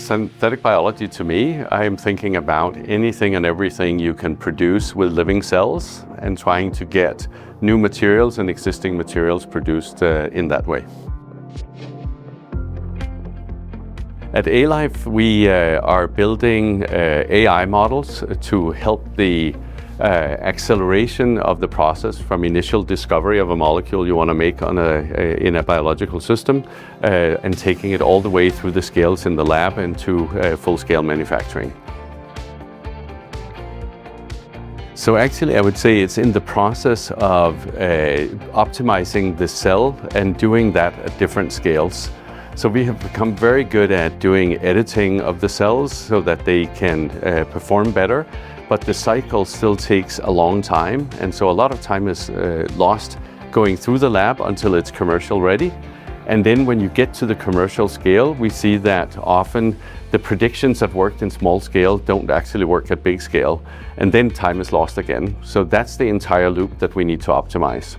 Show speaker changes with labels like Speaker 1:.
Speaker 1: synthetic biology to me, I am thinking about anything and everything you can produce with living cells and trying to get new materials and existing materials produced in that way. At A-Life, we are building AI models to help the acceleration of the process from initial discovery of a molecule you want to make in a biological system and taking it all the way through the scales in the lab into full-scale manufacturing. So actually I would say it's in the process of optimizing the cell and doing that at different scales. So we have become very good at doing editing of the cells so that they can perform better, but the cycle still takes a long time, and so a lot of time is lost going through the lab until it's commercial ready. And then when you get to the commercial scale, we see that often the predictions that worked in small scale don't actually work at big scale, and then time is lost again. So that's the entire loop that we need to optimize.